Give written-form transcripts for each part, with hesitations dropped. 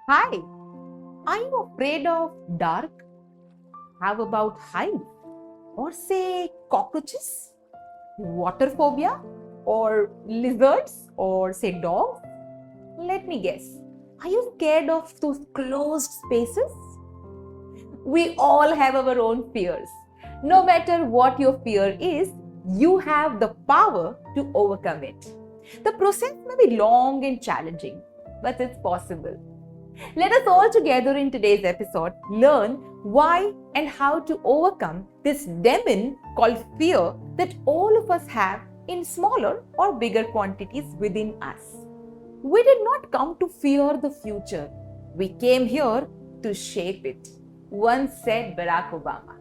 Hi, are you afraid of dark? How about heights? Or say cockroaches? Water phobia? Or lizards? Or say dogs? Let me guess. Are you scared of those closed spaces? We all have our own fears. No matter what your fear is, you have the power to overcome it. The process may be long and challenging, but it's possible. Let us all together in today's episode learn why and how to overcome this demon called fear that all of us have in smaller or bigger quantities within us. We did not come to fear the future. We came here to shape it, once said Barack Obama.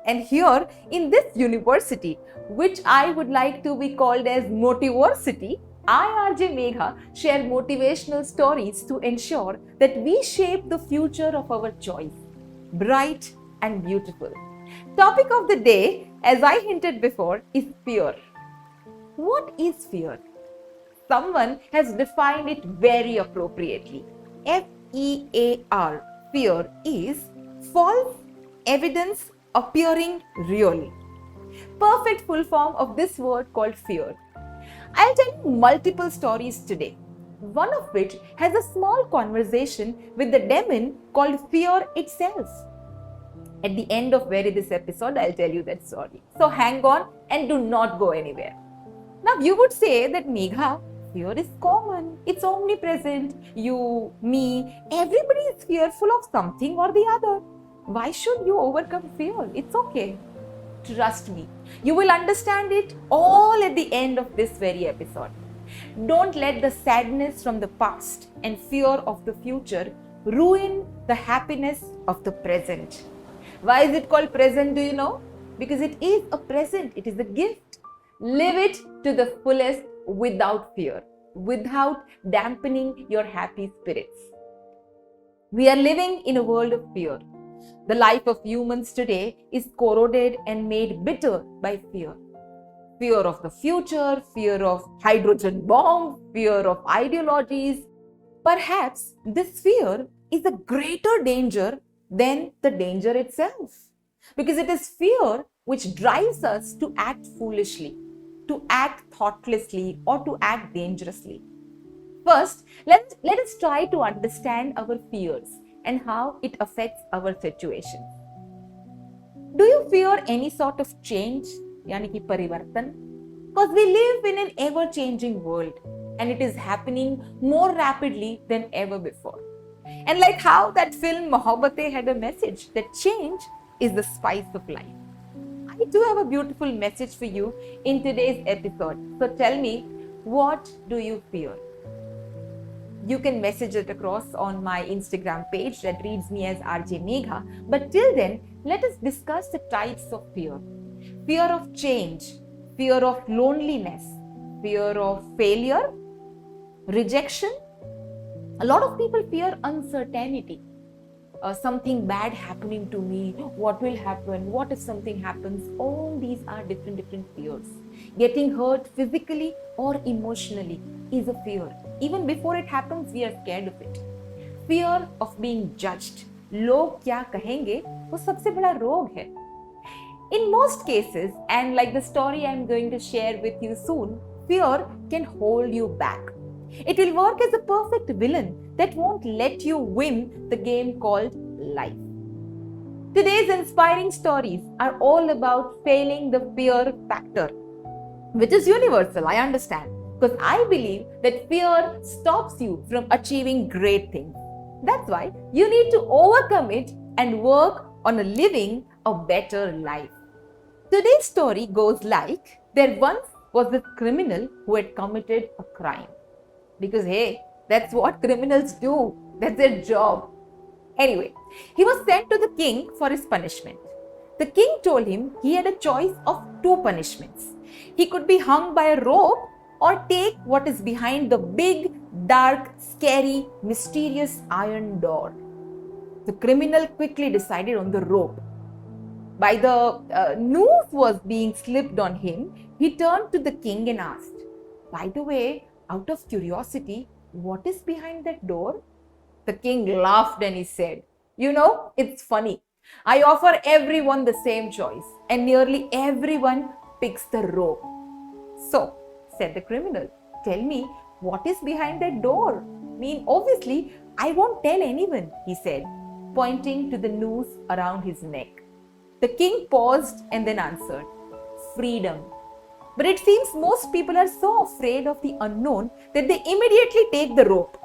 And here in this university, which I would like to be called as Motiversity, I, RJ Megha, share motivational stories to ensure that we shape the future of our choice, bright and beautiful. Topic of the day, as I hinted before, is fear. What is fear? Someone has defined it very appropriately. FEAR, fear is false evidence appearing real. Perfect full form of this word called fear. I'll tell you multiple stories today, one of which has a small conversation with the demon called fear itself. At the end of this episode, I'll tell you that story. So hang on and do not go anywhere. Now you would say that Megha, fear is common, it's omnipresent. You, me, everybody is fearful of something or the other. Why should you overcome fear? It's okay. Trust me, you will understand it all at the end of this very episode. Don't let the sadness from the past and fear of the future ruin the happiness of the present. Why is it called present, do you know? Because it is a present, it is a gift. Live it to the fullest without fear, without dampening your happy spirits. We are living in a world of fear. The life of humans today is corroded and made bitter by fear. Fear of the future, fear of hydrogen bomb, fear of ideologies. Perhaps this fear is a greater danger than the danger itself. Because it is fear which drives us to act foolishly, to act thoughtlessly, or to act dangerously. First, let us try to understand our fears and how it affects our situation. Do you fear any sort of change, yani ki parivartan? Because we live in an ever-changing world and it is happening more rapidly than ever before. And like how that film Mohabbatein had a message that change is the spice of life. I do have a beautiful message for you in today's episode. So tell me, what do you fear? You can message it across on my Instagram page that reads me as RJ Megha. But till then, let us discuss the types of fear. Fear of change, fear of loneliness, fear of failure, rejection. A lot of people fear uncertainty. Something bad happening to me, what will happen, what if something happens? All these are different fears. Getting hurt physically or emotionally is a fear. Even before it happens, we are scared of it. Fear of being judged. लोग क्या कहेंगे वो सबसे बड़ा रोग है. In most cases, and like the story I'm going to share with you soon, fear can hold you back. It will work as a perfect villain that won't let you win the game called life. Today's inspiring stories are all about failing the fear factor, which is universal, I understand, because I believe that fear stops you from achieving great things. That's why you need to overcome it and work on living a better life. Today's story goes like, there once was this criminal who had committed a crime. Because hey, that's what criminals do. That's their job. Anyway, he was sent to the king for his punishment. The king told him he had a choice of two punishments. He could be hung by a rope or take what is behind the big, dark, scary, mysterious iron door. The criminal quickly decided on the rope. By the noose was being slipped on him, he turned to the king and asked, "By the way, out of curiosity, what is behind that door?" The king laughed and he said, "You know, it's funny. I offer everyone the same choice, and nearly everyone picks the rope." "So," said the criminal, "tell me what is behind that door. Obviously, I won't tell anyone," he said, pointing to the noose around his neck. The king paused and then answered, "Freedom." But it seems most people are so afraid of the unknown that they immediately take the rope.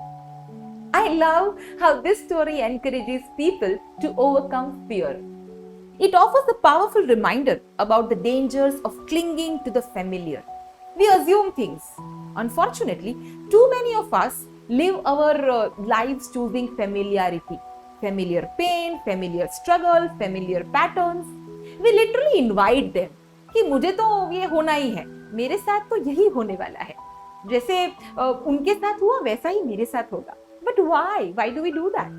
I love how this story encourages people to overcome fear. It offers a powerful reminder about the dangers of clinging to the familiar. We assume things. Unfortunately, too many of us live our lives choosing familiarity. Familiar pain, familiar struggle, familiar patterns. We literally invite them कि मुझे तो ये होना ही है, मेरे साथ तो यही होने वाला है, जैसे उनके साथ हुआ वैसा ही मेरे साथ होगा. But why? Why do we do that?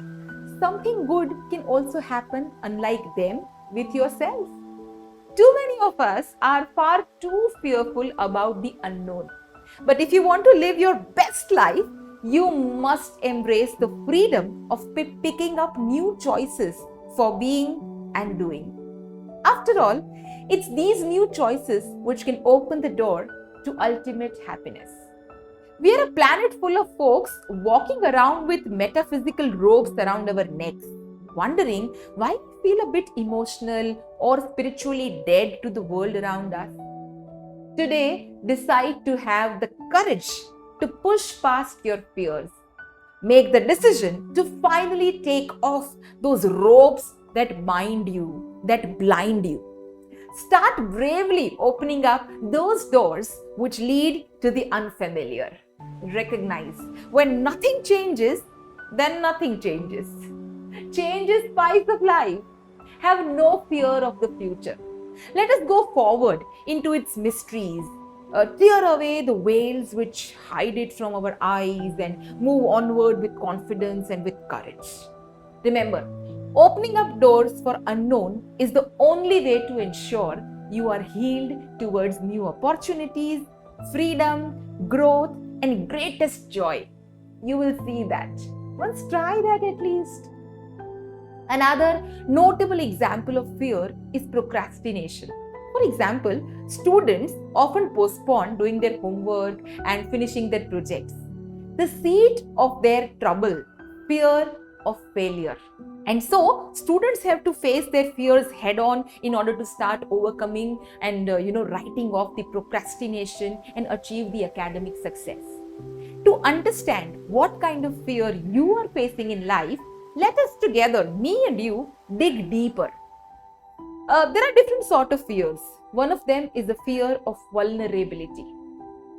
Something good can also happen unlike them with yourself. Too many of us are far too fearful about the unknown. But if you want to live your best life, you must embrace the freedom of picking up new choices for being and doing. After all, it's these new choices which can open the door to ultimate happiness. We are a planet full of folks walking around with metaphysical ropes around our necks, wondering why we feel a bit emotional or spiritually dead to the world around us. Today, decide to have the courage to push past your fears. Make the decision to finally take off those ropes that bind you, that blind you. Start bravely opening up those doors which lead to the unfamiliar. Recognize when nothing changes, then nothing changes. Change is spice of life. Have no fear of the future. Let us go forward into its mysteries. Tear away the veils which hide it from our eyes and move onward with confidence and with courage. Remember, opening up doors for unknown is the only way to ensure you are healed towards new opportunities, freedom, growth, and greatest joy. You will see that. Once try that at least. Another notable example of fear is procrastination. For example, students often postpone doing their homework and finishing their projects. The seed of their trouble, fear of failure. And so, students have to face their fears head on in order to start overcoming and writing off the procrastination and achieve the academic success. To understand what kind of fear you are facing in life, let us together, me and you, dig deeper. There are different sort of fears. One of them is the fear of vulnerability.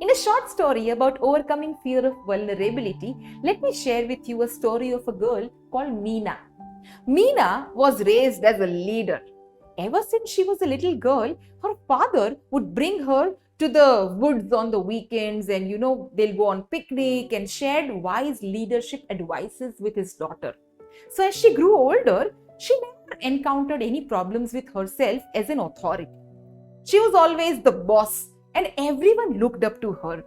In a short story about overcoming fear of vulnerability, let me share with you a story of a girl called Meena. Meena was raised as a leader. Ever since she was a little girl, her father would bring her to the woods on the weekends and they'll go on picnic and shared wise leadership advices with his daughter. So as she grew older, she never encountered any problems with herself as an authority. She was always the boss and everyone looked up to her.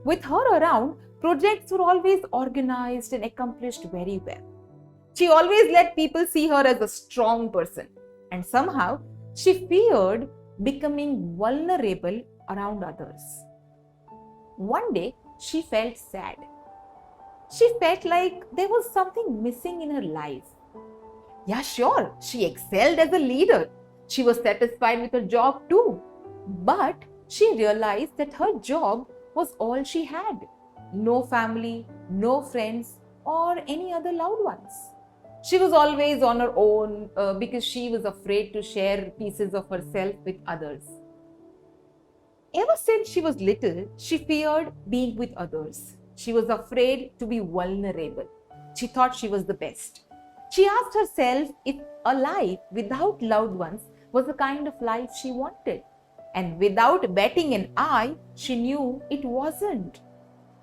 With her around, projects were always organized and accomplished very well. She always let people see her as a strong person, and somehow she feared becoming vulnerable around others. One day, she felt sad. She felt like there was something missing in her life. Yeah, sure, she excelled as a leader. She was satisfied with her job too. But she realized that her job was all she had. No family, no friends, or any other loved ones. She was always on her own because she was afraid to share pieces of herself with others. Ever since she was little, she feared being with others. She was afraid to be vulnerable. She thought she was the best. She asked herself if a life without loved ones was the kind of life she wanted. And without betting an eye, she knew it wasn't.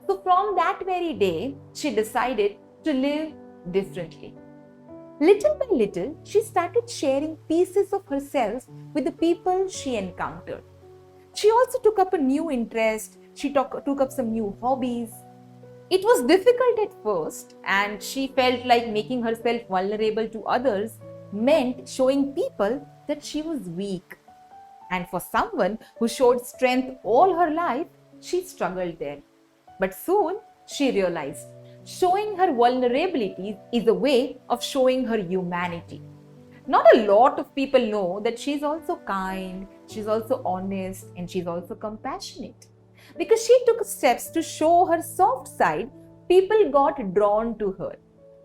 So from that very day, she decided to live differently. Little by little, she started sharing pieces of herself with the people she encountered. She also took up a new interest. She took up some new hobbies. It was difficult at first, and she felt like making herself vulnerable to others meant showing people that she was weak. And for someone who showed strength all her life, she struggled there. But soon she realized showing her vulnerabilities is a way of showing her humanity. Not a lot of people know that she's also kind, she's also honest, and she's also compassionate. Because she took steps to show her soft side, people got drawn to her.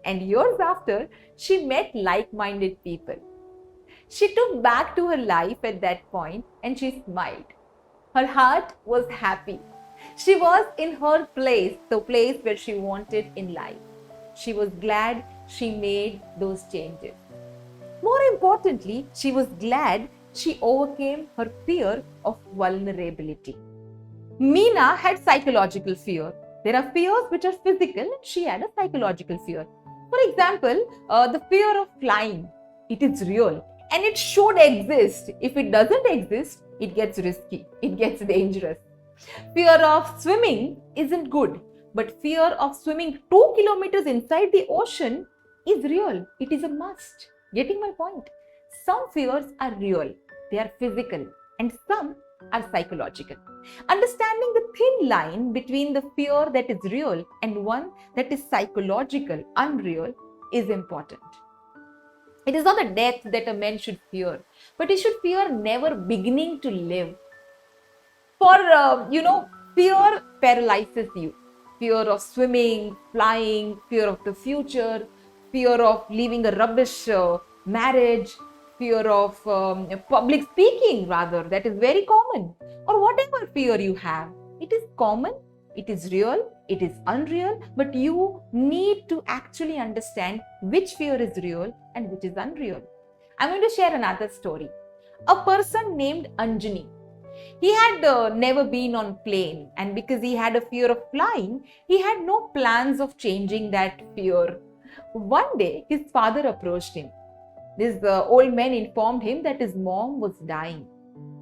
And years after, she met like minded people. She took back to her life at that point and she smiled. Her heart was happy. She was in her place, the place where she wanted in life. She was glad she made those changes. More importantly, she was glad she overcame her fear of vulnerability. Meena had psychological fear. There are fears which are physical, and she had a psychological fear. For example, the fear of flying. It is real and it should exist. If it doesn't exist, it gets risky, it gets dangerous. Fear of swimming isn't good, but fear of swimming 2 kilometers inside the ocean is real. It is a must. Getting my point? Some fears are real, they are physical, and some are psychological. Understanding the thin line between the fear that is real and one that is psychological, unreal, is important. It is not the death that a man should fear, but he should fear never beginning to live. Fear paralyzes you. Fear of swimming, flying, fear of the future, fear of leaving a rubbish marriage, fear of public speaking rather, that is very common. Or whatever fear you have, it is common, it is real, it is unreal, but you need to actually understand which fear is real and which is unreal. I'm going to share another story. A person named Anjani. He had never been on plane, and because he had a fear of flying, he had no plans of changing that fear. One day, his father approached him. This old man informed him that his mom was dying.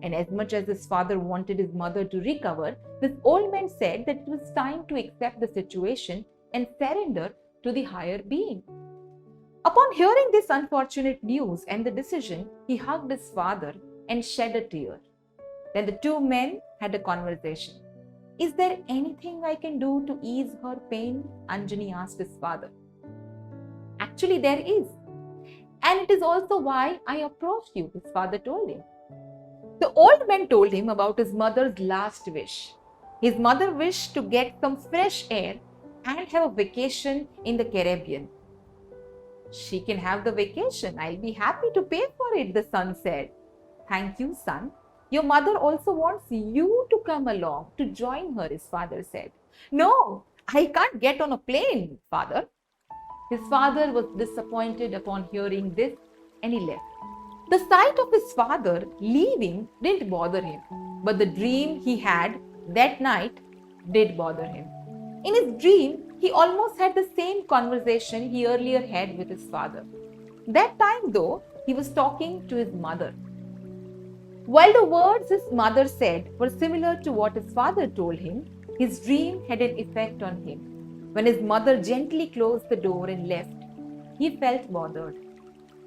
And as much as his father wanted his mother to recover, this old man said that it was time to accept the situation and surrender to the higher being. Upon hearing this unfortunate news and the decision, he hugged his father and shed a tear. Then the two men had a conversation. Is there anything I can do to ease her pain? Anjani asked his father. Actually, there is. And it is also why I approached you, his father told him. The old man told him about his mother's last wish. His mother wished to get some fresh air and have a vacation in the Caribbean. She can have the vacation. I'll be happy to pay for it, the son said. Thank you, son. Your mother also wants you to come along to join her, his father said. No, I can't get on a plane, father. His father was disappointed upon hearing this and he left. The sight of his father leaving didn't bother him, but the dream he had that night did bother him. In his dream, he almost had the same conversation he earlier had with his father. That time, though, he was talking to his mother. While the words his mother said were similar to what his father told him, his dream had an effect on him. When his mother gently closed the door and left, he felt bothered.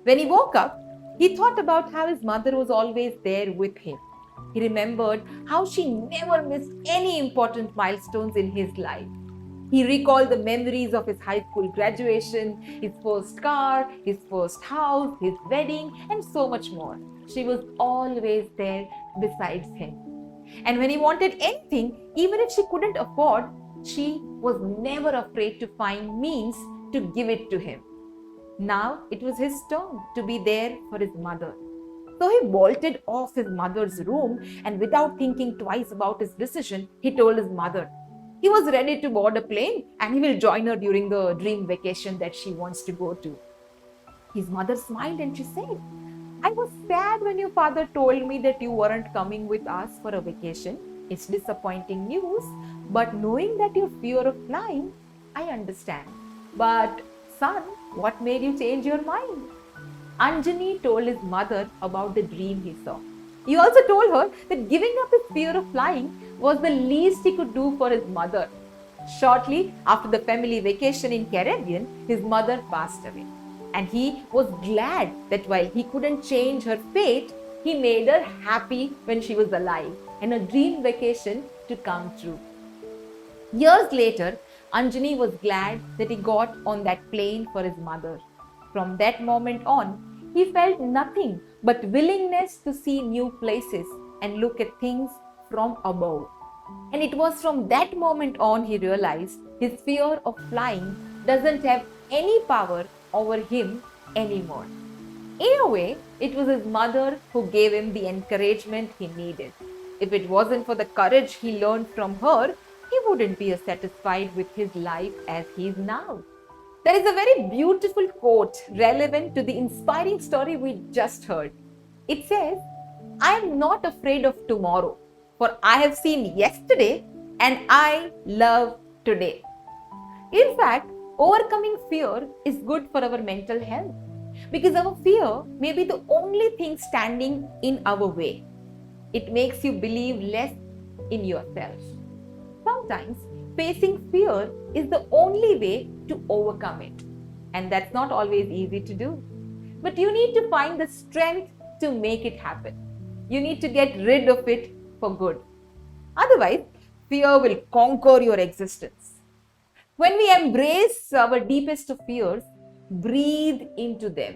When he woke up, he thought about how his mother was always there with him. He remembered how she never missed any important milestones in his life. He recalled the memories of his high school graduation, his first car, his first house, his wedding, and so much more. She was always there besides him. And when he wanted anything, even if she couldn't afford, she was never afraid to find means to give it to him. Now it was his turn to be there for his mother. So he bolted off his mother's room and without thinking twice about his decision, he told his mother he was ready to board a plane and he will join her during the dream vacation that she wants to go to. His mother smiled and she said, I was sad when your father told me that you weren't coming with us for a vacation. It's disappointing news, but knowing that your fear of flying, I understand. But son, what made you change your mind? Anjani told his mother about the dream he saw. He also told her that giving up his fear of flying was the least he could do for his mother. Shortly after the family vacation in Caribbean, his mother passed away. And he was glad that while he couldn't change her fate, he made her happy when she was alive and a dream vacation to come true. Years later, Anjani was glad that he got on that plane for his mother. From that moment on, he felt nothing but willingness to see new places and look at things from above. And it was from that moment on he realized his fear of flying doesn't have any power over him anymore. In a way, it was his mother who gave him the encouragement he needed. If it wasn't for the courage he learned from her, he wouldn't be as satisfied with his life as he is now. There is a very beautiful quote relevant to the inspiring story we just heard. It says, "I am not afraid of tomorrow, for I have seen yesterday and I love today." In fact, overcoming fear is good for our mental health because our fear may be the only thing standing in our way. It makes you believe less in yourself. Sometimes facing fear is the only way to overcome it, and that's not always easy to do. But you need to find the strength to make it happen. You need to get rid of it for good. Otherwise, fear will conquer your existence. When we embrace our deepest of fears, breathe into them.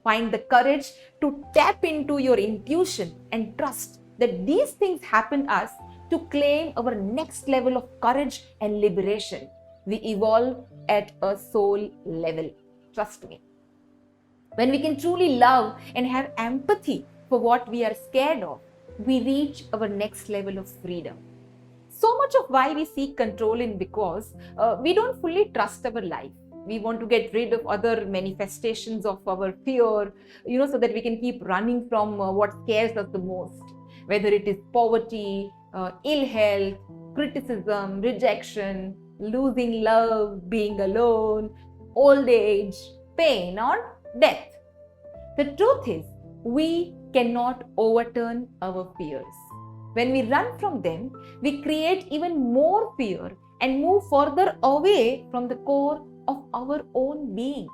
Find the courage to tap into your intuition and trust that these things happen to us to claim our next level of courage and liberation. We evolve at a soul level. Trust me. When we can truly love and have empathy for what we are scared of, we reach our next level of freedom. So much of why we seek control is because we don't fully trust our life. We want to get rid of other manifestations of our fear, so that we can keep running from what scares us the most. Whether it is poverty, ill health, criticism, rejection, losing love, being alone, old age, pain, or death. The truth is, we cannot overturn our fears. When we run from them, we create even more fear and move further away from the core of our own being.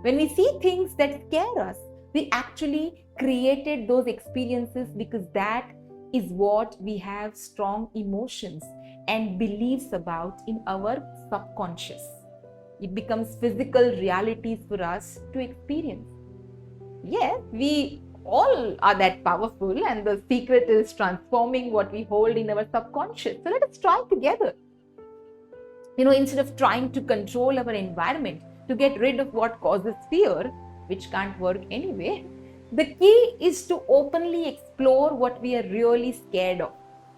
When we see things that scare us, we actually created those experiences because that is what we have strong emotions and beliefs about in our subconscious. It becomes physical realities for us to experience. Yes, we all are that powerful, and the secret is transforming what we hold in our subconscious. So let us try together. Instead of trying to control our environment to get rid of what causes fear, which can't work anyway, the key is to openly explore what we are really scared of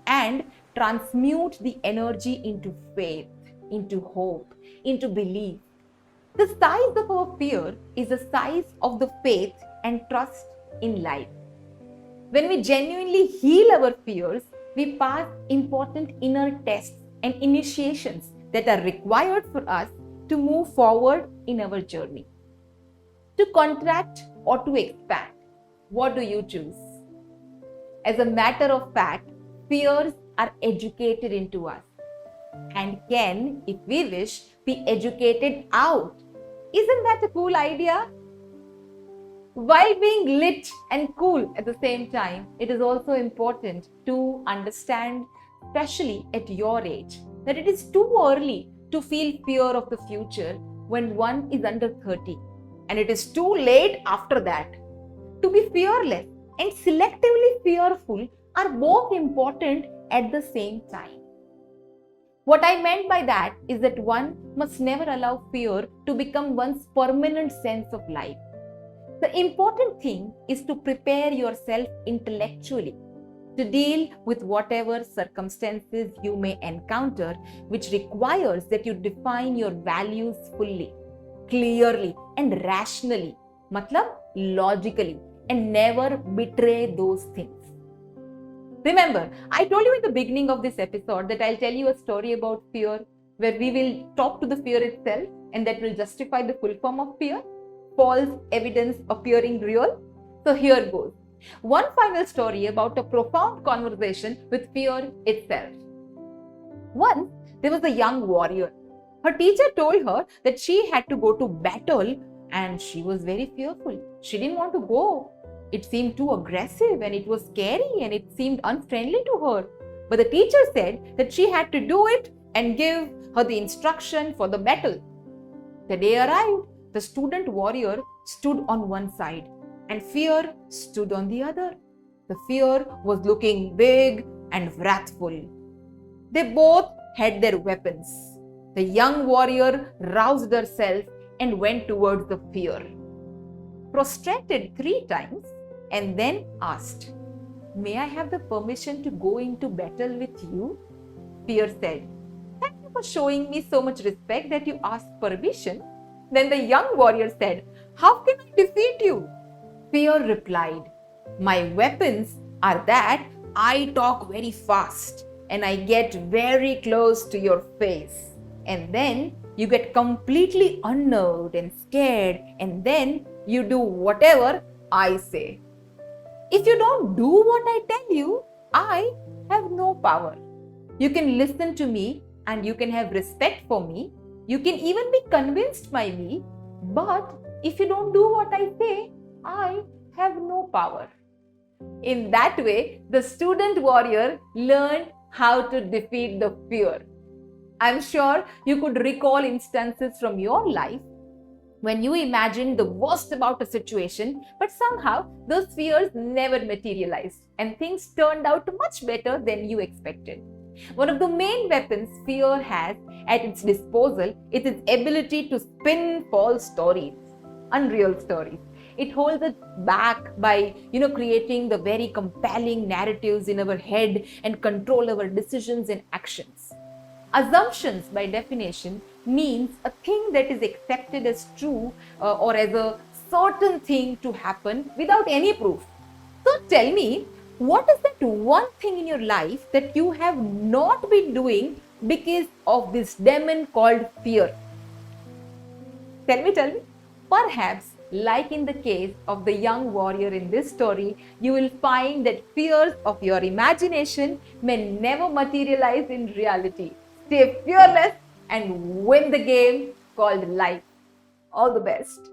and transmute the energy into faith, into hope, into belief. The size of our fear is the size of the faith and trust in life. When we genuinely heal our fears, we pass important inner tests and initiations that are required for us to move forward in our journey. To contract or to expand, what do you choose? As a matter of fact, fears are educated into us and can, if we wish, be educated out. Isn't that a cool idea? While being lit and cool at the same time, it is also important to understand, especially at your age, that it is too early to feel fear of the future when one is under 30. And it is too late after that. To be fearless and selectively fearful are both important at the same time. What I meant by that is that one must never allow fear to become one's permanent sense of life. The important thing is to prepare yourself intellectually to deal with whatever circumstances you may encounter, which requires that you define your values fully, clearly, and rationally, logically, and never betray those things. Remember, I told you in the beginning of this episode that I'll tell you a story about fear where we will talk to the fear itself and that will justify the full form of fear, false evidence appearing real. So here goes. One final story about a profound conversation with fear itself. Once, there was a young warrior. Her teacher told her that she had to go to battle and she was very fearful. She didn't want to go. It seemed too aggressive and it was scary and it seemed unfriendly to her. But the teacher said that she had to do it and give her the instruction for the battle. The day arrived. The student warrior stood on one side and fear stood on the other. The fear was looking big and wrathful. They both had their weapons. The young warrior roused herself and went towards the fear, prostrated 3 times, and then asked, "May I have the permission to go into battle with you?" Fear said, "Thank you for showing me so much respect that you asked permission." Then the young warrior said, "How can I defeat you?" Fear replied, "My weapons are that I talk very fast and I get very close to your face. And then you get completely unnerved and scared, and then you do whatever I say. If you don't do what I tell you, I have no power. You can listen to me and you can have respect for me. You can even be convinced by me. But if you don't do what I say, I have no power." In that way, the student warrior learned how to defeat the fear. I'm sure you could recall instances from your life when you imagined the worst about a situation, but somehow those fears never materialized and things turned out much better than you expected. One of the main weapons fear has at its disposal is its ability to spin false stories, unreal stories. It holds it back by, creating the very compelling narratives in our head and control our decisions and actions. Assumptions, by definition, means a thing that is accepted as true or as a certain thing to happen without any proof. So tell me, what is that one thing in your life that you have not been doing because of this demon called fear? Tell me. Perhaps, like in the case of the young warrior in this story, you will find that fears of your imagination may never materialize in reality. Stay fearless and win the game called life. All the best.